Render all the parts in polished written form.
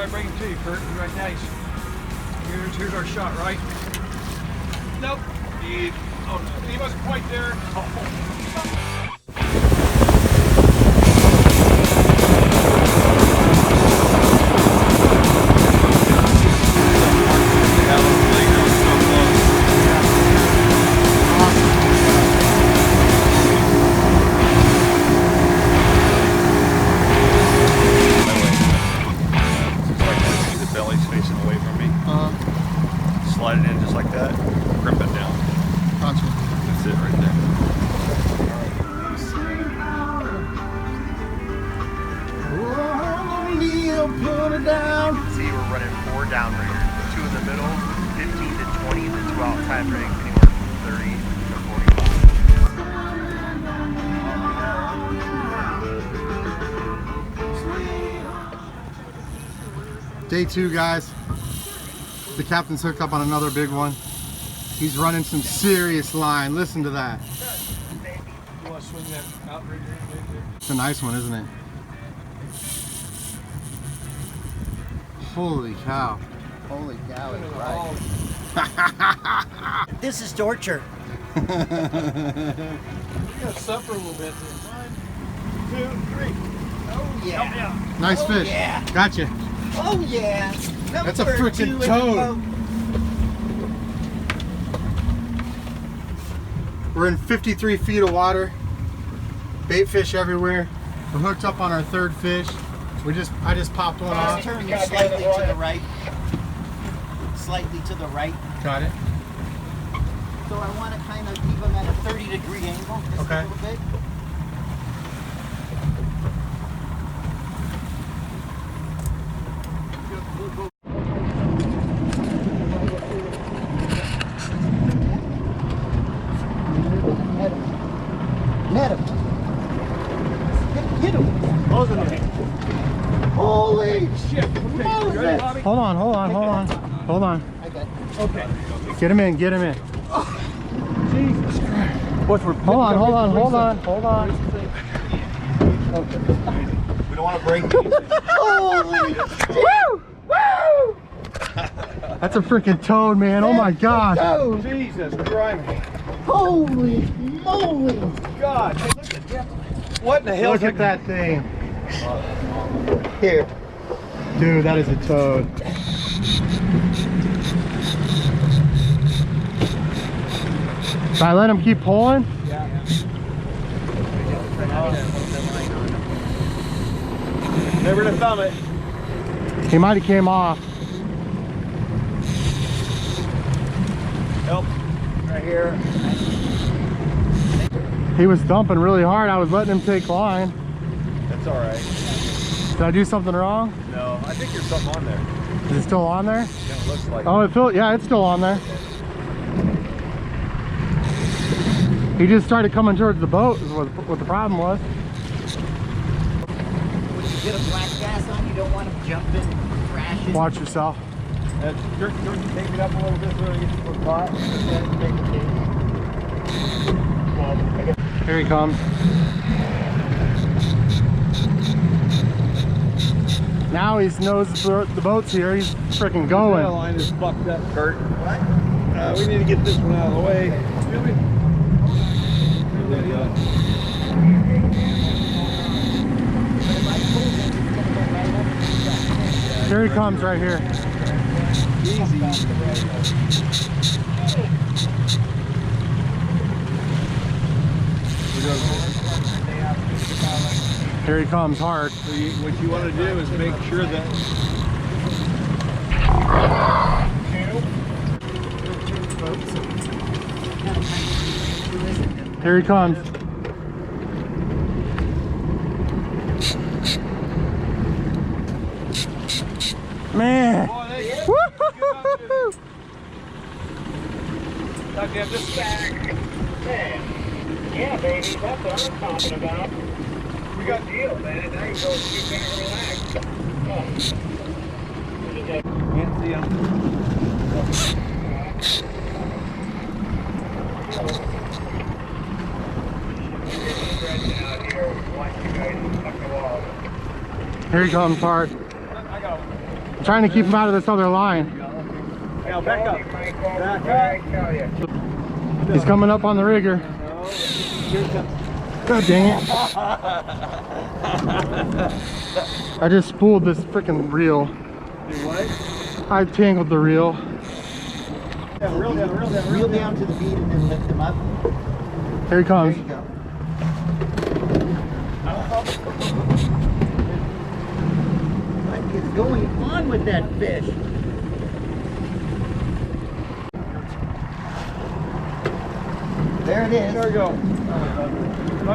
I bring him to you, Kurt. Right now, here's our shot, right? Nope. Oh, no, he wasn't quite there. Slide it in just like that, crimp it down. Gotcha. That's it right there. Put it down. See, we're running 4 downriggers, 2 in the middle, 15 to 20, and then 2 outside rig, anywhere from 30 to 45. Day 2, guys. The captain's hooked up on another big one. He's running some serious line. Listen to that. You want to swing that outrigger in there? It's a nice one, isn't it? Holy cow. Holy cow, it's right. This is torture. You gotta suffer a little bit. 1, 2, 3. Oh yeah. Nice fish. Yeah. Gotcha. Oh yeah. That's a Number freaking 2 in the toad. boat. We're in 53 feet of water. Bait fish everywhere. We're hooked up on our 3rd fish. I just popped one Just off. turn you slightly to the right. Slightly to the right. Got it. So I want to kind of keep them at a 30-degree angle. Just Okay. a little bit. Net him. Get him. Holy shit. Moses. Hold on. I got it. Okay. Get him in. Jesus Christ. Hold on. We don't want to break these. Holy That's a freaking toad, man. Oh my gosh. toad. Jesus Christ. Holy moly. God. Hey, look at that. What in the hell? Look at that thing. Here. Dude, that is a toad. Should I let him keep pulling? Never to thumb it. He might have came off. Help. Right here. He was dumping really hard. I was letting him take line. That's all right. Did I do something wrong? No, I think there's something on there. Is it still on there? Yeah, it looks like. Oh, yeah, it's still on there. He just started coming towards the boat is what the problem was. When you get a black bass on, you don't want them jumping, crashing. Watch yourself. Take it up a little bit so I get the pot. Here he comes. Now he knows the boat's here. He's freaking The going. line is fucked up, Kurt. What? We need to get this one out of the way. Here he comes right here. Here he comes hard. So what you want to do is make sure that Here he comes. Man. Woo-hoo-hoo-hoo-hoo. goddamn this back. Yeah, baby, that's what I'm talking about. We got Deal, man. Now you go sit back and relax. Can't see him. Out here, watch you guys fuck the wall. Here he comes hard. I got him. I'm trying to keep him out of this other line. Now back up. Back up. He's coming up on the rigger. God dang it. I just spooled this freaking reel. Do what? I tangled the reel. Reel down to the bead and then lift him up. Here he There comes. you go. What is going on with that fish? There it is. There we go.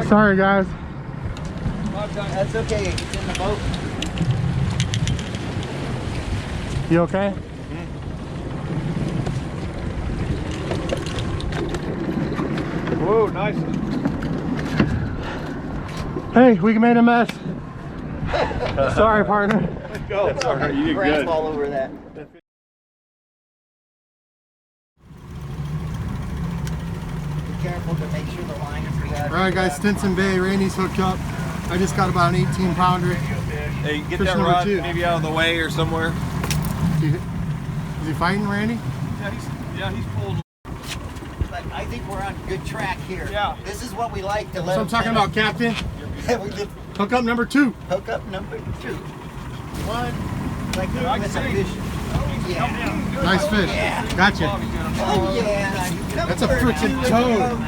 Sorry guys. That's okay. It's in the boat. You okay? Whoa, nice. Hey, we made a mess. Sorry, partner. That's all right. You did Grass good. all over that. Be careful to make sure the line is right. All right, guys, Stinson Bay. Randy's hooked up. I just got about an 18 pounder. Hey, get Fish that number rod 2. maybe out of the way or somewhere. Is he fighting, Randy? Yeah, he's pulled. But I think we're on good track here. Yeah. This is what we like to That's let what I'm talking about, Captain. We just Hook up number 2. hook up number 2. One. Like I with can a see. fish. Yeah. Nice fish. Yeah. Gotcha. Oh yeah. That's a freaking toad.